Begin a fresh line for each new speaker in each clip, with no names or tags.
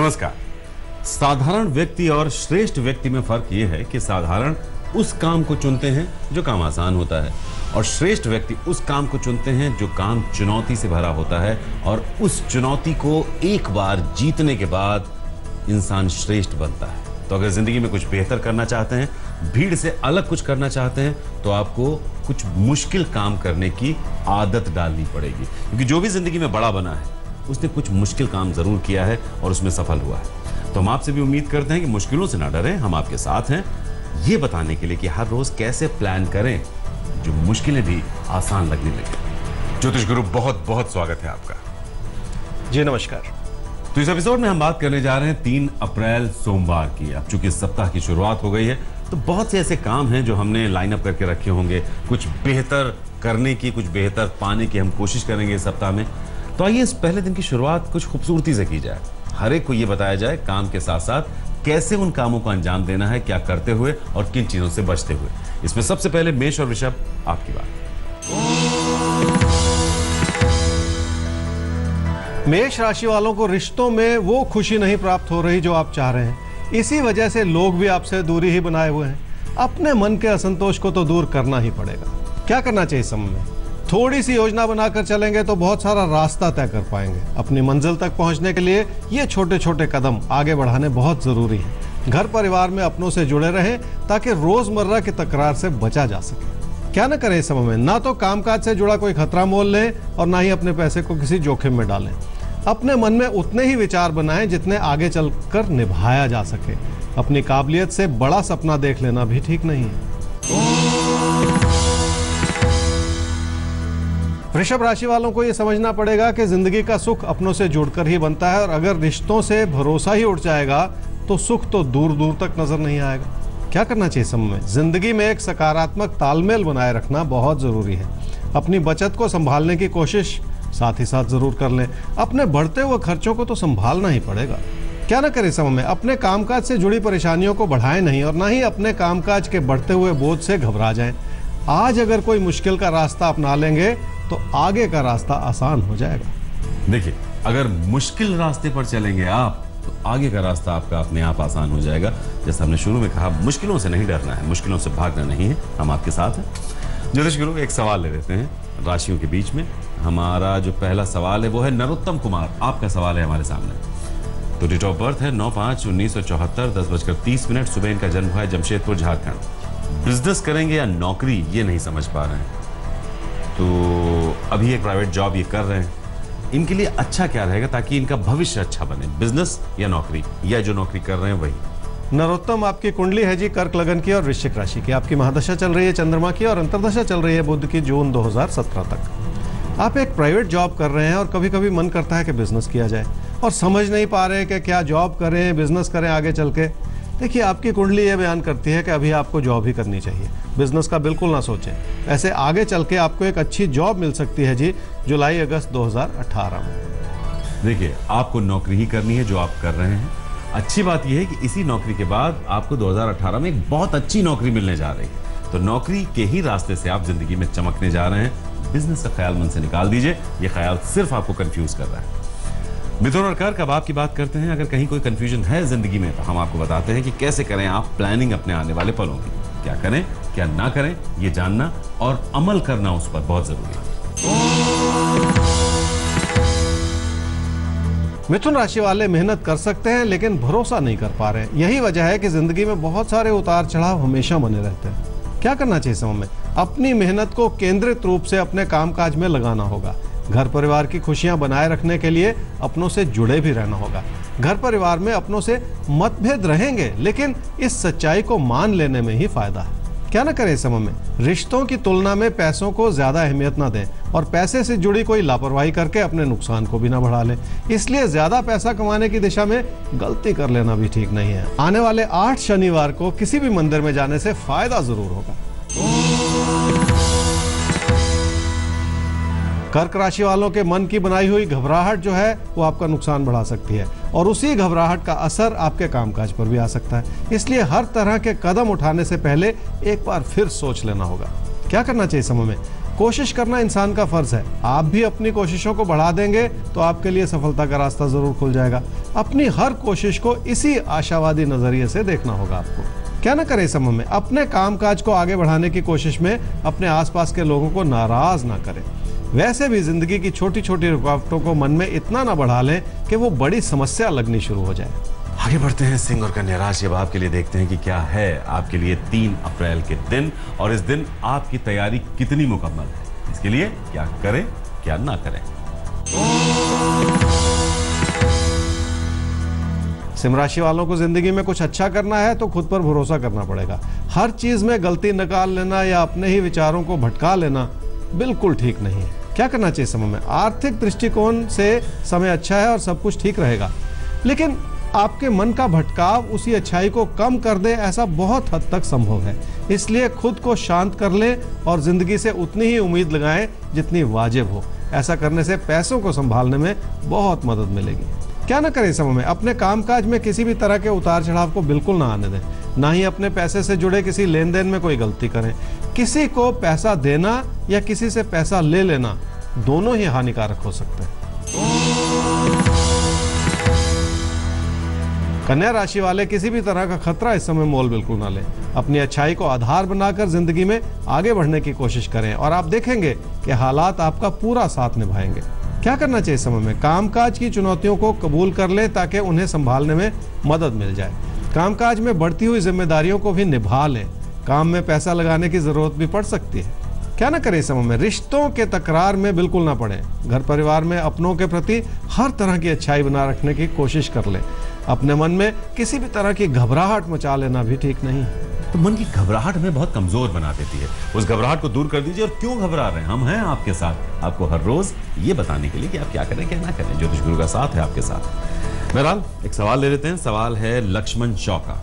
नमस्कार। साधारण व्यक्ति और श्रेष्ठ व्यक्ति में फर्क यह है कि साधारण उस काम को चुनते हैं जो काम आसान होता है और श्रेष्ठ व्यक्ति उस काम को चुनते हैं जो काम चुनौती से भरा होता है और उस चुनौती को एक बार जीतने के बाद इंसान श्रेष्ठ बनता है। तो अगर जिंदगी में कुछ बेहतर करना चाहते हैं, भीड़ से अलग कुछ करना चाहते हैं, तो आपको कुछ मुश्किल काम करने की आदत डालनी पड़ेगी, क्योंकि जो भी जिंदगी में बड़ा बना है उसने कुछ मुश्किल काम जरूर किया है और उसमें सफल हुआ है। तो हम आपसे भी उम्मीद करते हैं कि मुश्किलों से ना डरें, हम आपके साथ हैं ये बताने के लिए कि हर रोज कैसे प्लान करें जो मुश्किलें भी आसान लगने लगे। ज्योतिष गुरु, बहुत बहुत स्वागत है आपका।
जी नमस्कार।
तो इस एपिसोड में हम बात करने जा रहे हैं 3 अप्रैल सोमवार की। अब चूंकि सप्ताह की शुरुआत हो गई है तो बहुत से ऐसे काम हैं जो हमने लाइन अप करके रखे होंगे, कुछ बेहतर करने की, कुछ बेहतर पाने की हम कोशिश करेंगे इस सप्ताह में। तो आइए इस पहले दिन की शुरुआत कुछ खूबसूरती से की जाए। हर एक को ये बताया जाए काम के साथ साथ कैसे उन कामों को अंजाम देना है, क्या करते हुए और किन चीजों से बचते हुए। इसमें सबसे पहले मेष और वृषभ, आपकी बात।
मेष राशि वालों को रिश्तों में वो खुशी नहीं प्राप्त हो रही जो आप चाह रहे हैं। इसी वजह से लोग भी आपसे दूरी ही बनाए हुए हैं। अपने मन के असंतोष को तो दूर करना ही पड़ेगा। क्या करना चाहिए इस समय में? थोड़ी सी योजना बनाकर चलेंगे तो बहुत सारा रास्ता तय कर पाएंगे। अपनी मंजिल तक पहुंचने के लिए ये छोटे छोटे कदम आगे बढ़ाने बहुत जरूरी है। घर परिवार में अपनों से जुड़े रहें ताकि रोजमर्रा की तकरार से बचा जा सके। क्या न करें इस समय में? ना तो कामकाज से जुड़ा कोई खतरा मोल लें और ना ही अपने पैसे को किसी जोखिम में डालें। अपने मन में उतने ही विचार बनाएं जितने आगे चलकर निभाया जा सके। अपनी काबिलियत से बड़ा सपना देख लेना भी ठीक नहीं है। वृषभ राशि वालों को यह समझना पड़ेगा कि जिंदगी का सुख अपनों से जुड़कर ही बनता है और अगर रिश्तों से भरोसा ही उठ जाएगा तो सुख तो दूर दूर तक नजर नहीं आएगा। क्या करना चाहिए समय में? जिंदगी में एक सकारात्मक तालमेल बनाए रखना बहुत जरूरी है। अपनी बचत को संभालने की कोशिश साथ ही साथ जरूर कर लें। अपने बढ़ते हुए खर्चों को तो संभालना ही पड़ेगा। क्या ना करें समय में? अपने कामकाज से जुड़ी परेशानियों को बढ़ाएं नहीं और ना ही अपने कामकाज के बढ़ते हुए बोझ से घबरा जाएं। आज अगर कोई मुश्किल का रास्ता अपना लेंगे तो आगे का रास्ता आसान हो जाएगा।
देखिए, अगर मुश्किल रास्ते पर चलेंगे आप तो आगे का रास्ता आपका अपने आप आसान हो जाएगा। जैसा हमने शुरू में कहा, मुश्किलों से नहीं डरना है, मुश्किलों से भागना नहीं है। हम आपके साथ हैं। ज्योतिष गुरु, एक सवाल ले लेते हैं राशियों के बीच में। हमारा जो पहला सवाल है वो है नरोत्तम कुमार, आपका सवाल है हमारे सामने। तो डेट ऑफ बर्थ है 9/5/1974, 10:30 सुबह इनका जन्म हुआ है जमशेदपुर, झारखंड। बिजनेस करेंगे या नौकरी, ये नहीं समझ पा रहे हैं। तो अभी एक प्राइवेट जॉब ये कर रहे हैं। इनके लिए अच्छा क्या रहेगा ताकि इनका भविष्य अच्छा बने? बिजनेस या नौकरी, या जो नौकरी कर रहे हैं वही?
नरोत्तम, आपकी कुंडली है जी कर्क लगन की और वृश्चिक राशि की। आपकी महादशा चल रही है चंद्रमा की और अंतर्दशा चल रही है बुध की, जून 2017 तक। आप एक प्राइवेट जॉब कर रहे हैं और कभी कभी मन करता है कि बिजनेस किया जाए और समझ नहीं पा रहे कि क्या जॉब करें, बिजनेस करें आगे चल के। देखिए, आपकी कुंडली ये बयान करती है कि अभी आपको जॉब ही करनी चाहिए, बिजनेस का बिल्कुल ना सोचें। ऐसे आगे चल के आपको एक अच्छी जॉब मिल सकती है जी, जुलाई-अगस्त 2018 में।
देखिए, आपको नौकरी ही करनी है जो आप कर रहे हैं। अच्छी बात यह है कि इसी नौकरी के बाद आपको 2018 में एक बहुत अच्छी नौकरी मिलने जा रही है। तो नौकरी के ही रास्ते से आप जिंदगी में चमकने जा रहे हैं। बिजनेस का ख्याल मन से निकाल दीजिए, ये ख्याल सिर्फ आपको कंफ्यूज कर रहा है। मिथुन और कर्क, अब आपकी बात करते हैं। अगर कहीं कोई कंफ्यूजन है जिंदगी में तो हम आपको बताते हैं कि कैसे करें आप प्लानिंग अपने आने वाले पलों की। क्या करें, क्या ना करें, ये जानना और अमल करना उस पर बहुत जरूरी है।
मिथुन राशि वाले मेहनत कर सकते हैं लेकिन भरोसा नहीं कर पा रहे हैं। यही वजह है कि जिंदगी में बहुत सारे उतार चढ़ाव हमेशा बने रहते हैं। क्या करना चाहिए समय में? अपनी मेहनत को केंद्रित रूप से अपने कामकाज में लगाना होगा। घर परिवार की खुशियां बनाए रखने के लिए अपनों से जुड़े भी रहना होगा। घर परिवार में अपनों से मतभेद रहेंगे लेकिन इस सच्चाई को मान लेने में ही फायदा है। क्या ना करें इस समय में? रिश्तों की तुलना में पैसों को ज्यादा अहमियत ना दें और पैसे से जुड़ी कोई लापरवाही करके अपने नुकसान को भी ना बढ़ा लें। इसलिए ज्यादा पैसा कमाने की दिशा में गलती कर लेना भी ठीक नहीं है। आने वाले 8 शनिवार को किसी भी मंदिर में जाने से फायदा जरूर होगा। कर्क राशि वालों के मन की बनाई हुई घबराहट जो है वो आपका नुकसान बढ़ा सकती है और उसी घबराहट का असर आपके कामकाज पर भी आ सकता है। इसलिए हर तरह के कदम उठाने से पहले एक बार फिर सोच लेना होगा। क्या करना चाहिए समय में? कोशिश करना इंसान का फर्ज है। आप भी अपनी कोशिशों को बढ़ा देंगे तो आपके लिए सफलता का रास्ता जरूर खुल जाएगा। अपनी हर कोशिश को इसी आशावादी नजरिए से देखना होगा आपको। क्या ना करें इस समय में, अपने कामकाज को आगे बढ़ाने की कोशिश में अपने आसपास के लोगों को नाराज ना करें। वैसे भी जिंदगी की छोटी छोटी रुकावटों को मन में इतना ना बढ़ा लें कि वो बड़ी समस्या लगनी शुरू हो जाए।
आगे बढ़ते हैं सिंह और कन्या राशि। अब आपके लिए देखते हैं कि क्या है आपके लिए 3 अप्रैल के दिन, और इस दिन आपकी तैयारी कितनी मुकम्मल है, इसके लिए क्या करें क्या ना करें।
सिंह राशि वालों को जिंदगी में कुछ अच्छा करना है तो खुद पर भरोसा करना पड़ेगा। हर चीज में गलती निकाल लेना या अपने ही विचारों को भटका लेना बिल्कुल ठीक नहीं है। क्या करना चाहिए समय में? आर्थिक दृष्टिकोण से समय अच्छा है और सब कुछ ठीक रहेगा, लेकिन आपके मन का भटकाव उसी अच्छाई को कम कर दे, ऐसा बहुत हद तक संभव है। इसलिए खुद को शांत कर लें और जिंदगी से उतनी ही उम्मीद लगाएं जितनी वाजिब हो। ऐसा करने से पैसों को संभालने में बहुत मदद मिलेगी। क्या ना करें समय में? अपने कामकाज में किसी भी तरह के उतार चढ़ाव को बिल्कुल ना आने दें। ना ही अपने पैसे से जुड़े किसी लेन देन में कोई गलती करें। किसी को पैसा देना या किसी से पैसा ले लेना दोनों ही हानिकारक हो सकते हैं। कन्या राशि वाले किसी भी तरह का खतरा इस समय मोल बिल्कुल ना लें। अपनी अच्छाई को आधार बनाकर जिंदगी में आगे बढ़ने की कोशिश करें और आप देखेंगे कि हालात आपका पूरा साथ निभाएंगे। क्या करना चाहिए समय में? कामकाज की चुनौतियों को कबूल कर लें ताकि उन्हें संभालने में मदद मिल जाए। कामकाज में बढ़ती हुई जिम्मेदारियों को भी निभा लें। काम में पैसा लगाने की जरूरत भी पड़ सकती है। क्या ना करें समय में? रिश्तों के तकरार में बिल्कुल ना पड़े। घर परिवार में अपनों के प्रति हर तरह की अच्छाई बना रखने की कोशिश कर लें। अपने मन में किसी भी तरह की घबराहट मचा लेना भी ठीक नहीं है।
तो मन की घबराहट हमें बहुत कमजोर बना देती है। उस घबराहट को दूर कर दीजिए। और क्यों घबरा रहे हैं? हम हैं आपके साथ, आपको हर रोज ये बताने के लिए कि आप क्या करें क्या ना करें। ज्योतिष गुरु का साथ है आपके साथ। बहरहाल एक सवाल ले लेते हैं। सवाल है लक्ष्मण चौ का।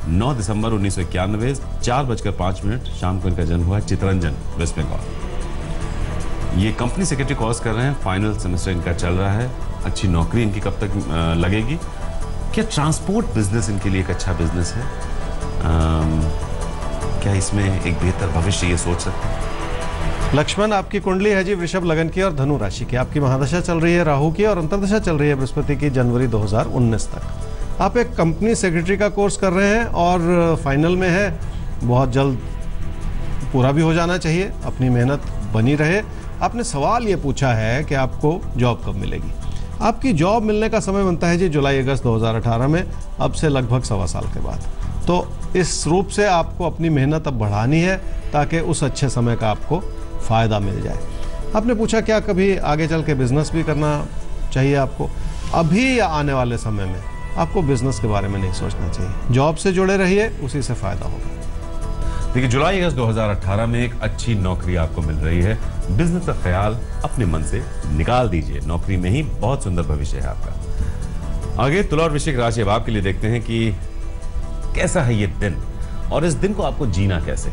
9 दिसंबर 1991 4:05 शाम को इनका जन्म हुआ है, चितरंजन, वेस्ट बंगाल। ये कंपनी सेक्रेटरी कोर्स कर रहे हैं, फाइनल सेमेस्टर इनका चल रहा है। अच्छी नौकरी इनकी कब तक लगेगी? क्या ट्रांसपोर्ट बिजनेस इनके लिए एक अच्छा बिजनेस है? क्या इसमें एक बेहतर भविष्य ये सोच सकते हैं?
लक्ष्मण, आपकी कुंडली है जी वृषभ लगन की और धनु राशि की। आपकी महादशा चल रही है राहु की और अंतर्दशा चल रही है बृहस्पति की जनवरी 2019 तक। आप एक कंपनी सेक्रेटरी का कोर्स कर रहे हैं और फाइनल में है, बहुत जल्द पूरा भी हो जाना चाहिए। अपनी मेहनत बनी रहे। आपने सवाल ये पूछा है कि आपको जॉब कब मिलेगी। आपकी जॉब मिलने का समय बनता है जी जुलाई अगस्त 2018 में, अब से लगभग 1.25 साल के बाद। तो इस रूप से आपको अपनी मेहनत अब बढ़ानी है ताकि उस अच्छे समय का आपको फ़ायदा मिल जाए। आपने पूछा क्या कभी आगे चल के बिजनेस भी करना चाहिए आपको? अभी या आने वाले समय में आपको बिजनेस के बारे में नहीं सोचना चाहिए। जॉब से जुड़े रहिए, उसी से फ़ायदा होगा।
देखिए, जुलाई अगस्त 2018 में एक अच्छी नौकरी आपको मिल रही है। बिजनेस का ख्याल अपने मन से निकाल दीजिए। नौकरी में ही बहुत सुंदर भविष्य है आपका। आगे तुला और वृश्चिक राशि। अब आपके लिए देखते हैं कि कैसा है ये दिन और इस दिन को आपको जीना कैसे।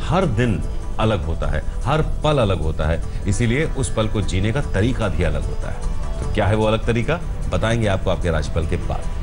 हर दिन अलग होता है, हर पल अलग होता है, इसीलिए उस पल को जीने का तरीका भी अलग होता है। तो क्या है वो अलग तरीका, बताएंगे आपको आपके राशिफल के बाद।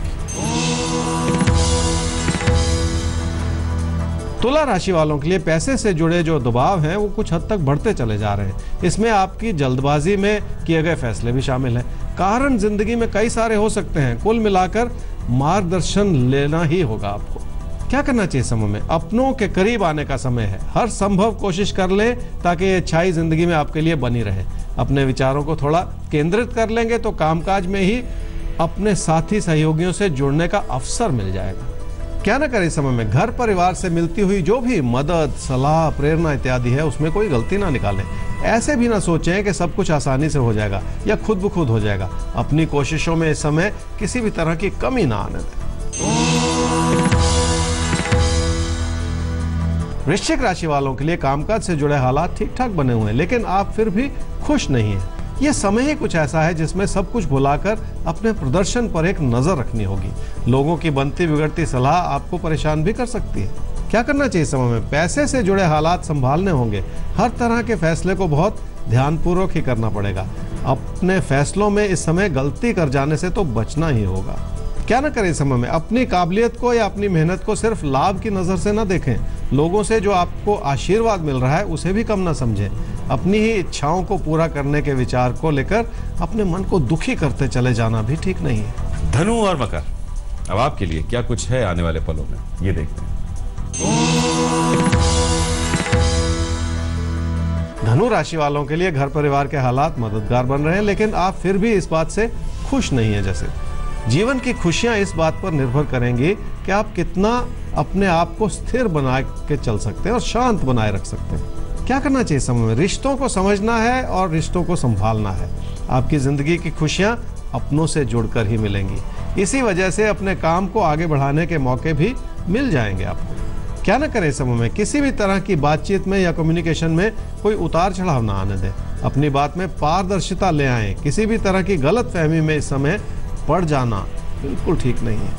तुला राशि वालों के लिए पैसे से जुड़े जो दबाव हैं वो कुछ हद तक बढ़ते चले जा रहे हैं। इसमें आपकी जल्दबाजी में किए गए फैसले भी शामिल हैं। कारण जिंदगी में कई सारे हो सकते हैं। कुल मिलाकर मार्गदर्शन लेना ही होगा आपको। क्या करना चाहिए समय में? अपनों के करीब आने का समय है। हर संभव कोशिश कर ले ताकि ये अच्छाई जिंदगी में आपके लिए बनी रहे। अपने विचारों को थोड़ा केंद्रित कर लेंगे तो कामकाज में ही अपने साथी सहयोगियों से जुड़ने का अवसर मिल जाएगा। क्या ना करें समय में? घर परिवार से मिलती हुई जो भी मदद, सलाह, प्रेरणा इत्यादि है उसमें कोई गलती ना निकालें। ऐसे भी ना सोचें कि सब कुछ आसानी से हो जाएगा या खुद ब खुद हो जाएगा। अपनी कोशिशों में इस समय किसी भी तरह की कमी ना आने दें। वृश्चिक राशि वालों के लिए कामकाज से जुड़े हालात ठीक ठाक बने हुए हैं, लेकिन आप फिर भी खुश नहीं हैं। ये समय ही कुछ ऐसा है जिसमें सब कुछ भुलाकर अपने प्रदर्शन पर एक नजर रखनी होगी। लोगों की बनती बिगड़ती सलाह आपको परेशान भी कर सकती है। क्या करना चाहिए समय में? पैसे से जुड़े हालात संभालने होंगे। हर तरह के फैसले को बहुत ध्यानपूर्वक ही करना पड़ेगा। अपने फैसलों में इस समय गलती कर जाने से तो बचना ही होगा। क्या ना करें समय में? अपनी काबिलियत को या अपनी मेहनत को सिर्फ लाभ की नजर से ना देखें। लोगों से जो आपको आशीर्वाद मिल रहा है उसे भी कम ना समझें। अपनी ही इच्छाओं को पूरा करने के विचार को लेकर अपने मन को दुखी करते चले जाना भी ठीक नहीं है।
धनु और मकर, अब आपके लिए क्या कुछ है आने वाले पलों में, ये देखते हैं।
धनु राशि वालों के लिए घर परिवार के हालात मददगार बन रहे हैं, लेकिन आप फिर भी इस बात से खुश नहीं है। जैसे जीवन की खुशियां इस बात पर निर्भर करेंगी कि आप कितना अपने आप को स्थिर बना के चल सकते हैं और शांत बनाए रख सकते हैं। क्या करना चाहिए समय में? रिश्तों को समझना है और रिश्तों को संभालना है। आपकी जिंदगी की खुशियां अपनों से जुड़कर ही मिलेंगी। इसी वजह से अपने काम को आगे बढ़ाने के मौके भी मिल जाएंगे आपको। क्या ना करें इस समय में? किसी भी तरह की बातचीत में या कम्युनिकेशन में कोई उतार चढ़ाव ना आने दें। अपनी बात में पारदर्शिता ले आएं। किसी भी तरह की गलत फहमी में इस समय पड़ जाना बिल्कुल ठीक नहीं है।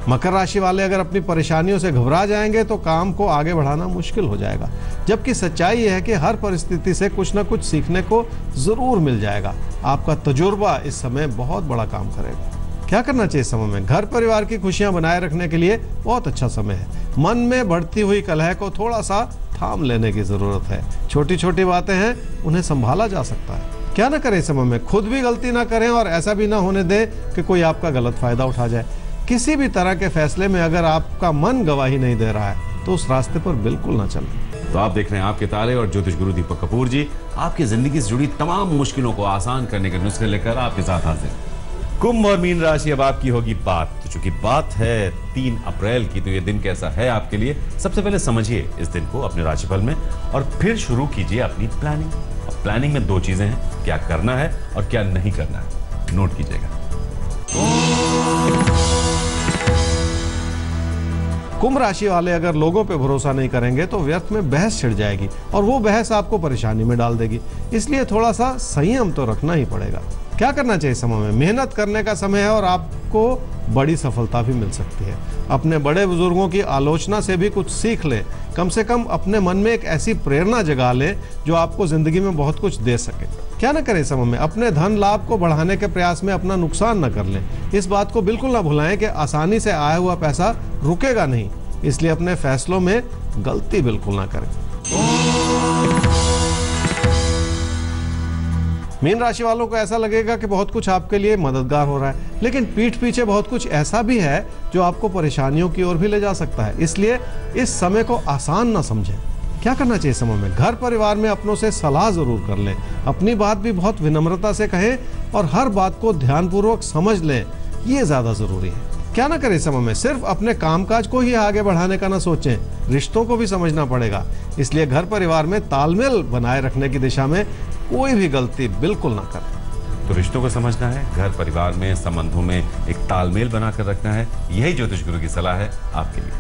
मकर राशि वाले अगर अपनी परेशानियों से घबरा जाएंगे तो काम को आगे बढ़ाना मुश्किल हो जाएगा, जबकि सच्चाई यह है कि हर परिस्थिति से कुछ न कुछ सीखने को जरूर मिल जाएगा। आपका तजुर्बा इस समय बहुत बड़ा काम करेगा। क्या करना चाहिए समय में? घर परिवार की खुशियां बनाए रखने के लिए बहुत अच्छा समय है। मन में बढ़ती हुई कलह को थोड़ा सा थाम लेने की जरूरत है। छोटी छोटी बातें हैं, उन्हें संभाला जा सकता है। क्या ना करें समय में? खुद भी गलती ना करें और ऐसा भी ना होने दें कि कोई आपका गलत फायदा उठा जाए। किसी भी तरह के फैसले में अगर आपका मन गवाही नहीं दे रहा है तो उस रास्ते पर बिल्कुल ना चलें।
तो आप देख रहे हैं आपके तारे और ज्योतिष गुरु दीपक कपूर जी आपकी जिंदगी से जुड़ी तमाम मुश्किलों को आसान करने के नुस्खे लेकर आपके साथ हाजिर। कुंभ और मीन राशि, अब आपकी होगी बात। तो चूंकि बात है 3 अप्रैल की, तो ये दिन कैसा है आपके लिए? सबसे पहले समझिए इस दिन को अपने राशिफल में और फिर शुरू कीजिए अपनी प्लानिंग। अब प्लानिंग में 2 चीजें हैं, क्या करना है और क्या नहीं करना है। नोट कीजिएगा।
कुंभ राशि वाले अगर लोगों पे भरोसा नहीं करेंगे तो व्यर्थ में बहस छिड़ जाएगी और वो बहस आपको परेशानी में डाल देगी। इसलिए थोड़ा सा संयम तो रखना ही पड़ेगा। क्या करना चाहिए समय में? मेहनत करने का समय है और आपको बड़ी सफलता भी मिल सकती है। अपने बड़े बुजुर्गों की आलोचना से भी कुछ सीख लें। कम से कम अपने मन में एक ऐसी प्रेरणा जगा लें जो आपको जिंदगी में बहुत कुछ दे सके। क्या ना करें समय में? अपने धन लाभ को बढ़ाने के प्रयास में अपना नुकसान न कर लें। इस बात को बिल्कुल ना भुलाएं कि आसानी से आया हुआ पैसा रुकेगा नहीं, इसलिए अपने फैसलों में गलती बिल्कुल ना करें। मीन राशि वालों को ऐसा लगेगा कि बहुत कुछ आपके लिए मददगार हो रहा है, लेकिन पीठ पीछे बहुत कुछ ऐसा भी है जो आपको परेशानियों की ओर भी ले जा सकता है। इसलिए इस समय को आसान ना समझें। क्या करना चाहिए समय में? घर परिवार में अपनों से सलाह जरूर कर लें। अपनी बात भी बहुत विनम्रता से कहें और हर बात को ध्यानपूर्वक समझ लें, ये ज्यादा जरूरी है। क्या ना करें समय में? सिर्फ अपने कामकाज को ही आगे बढ़ाने का ना सोचें, रिश्तों को भी समझना पड़ेगा। इसलिए घर परिवार में तालमेल बनाए रखने की दिशा में कोई भी गलती बिल्कुल ना करें।
तो रिश्तों को समझना है, घर परिवार में संबंधों में एक तालमेल बनाकर रखना है, यही ज्योतिष गुरु की सलाह है आपके लिए।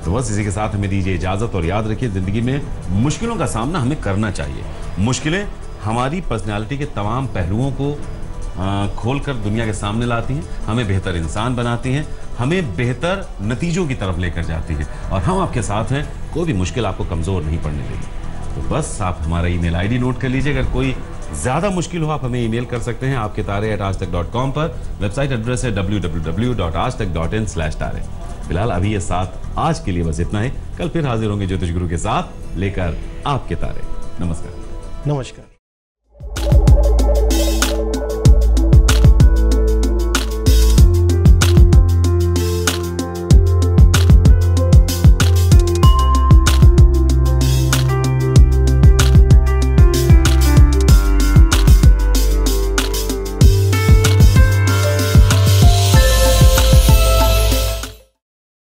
तो बस इसी के साथ हमें दीजिए इजाजत और याद रखिए जिंदगी में मुश्किलों का सामना हमें करना चाहिए। मुश्किलें हमारी पर्सनैलिटी के तमाम पहलुओं को खोलकर दुनिया के सामने लाती हैं, हमें बेहतर इंसान बनाती हैं, हमें बेहतर नतीजों की तरफ लेकर जाती है और हम आपके साथ हैं। कोई भी मुश्किल आपको कमजोर नहीं पड़ने देगी। तो बस आप हमारा ईमेल आईडी नोट कर लीजिए। अगर कोई ज्यादा मुश्किल हो आप हमें ईमेल कर सकते हैं आपके तारे@aajtak.com पर। वेबसाइट एड्रेस है www.aajtak.in/तारे। फिलहाल अभी ये साथ आज के लिए बस इतना ही। कल फिर हाजिर होंगे ज्योतिष गुरु के साथ लेकर आपके तारे। नमस्कार।
नमस्कार।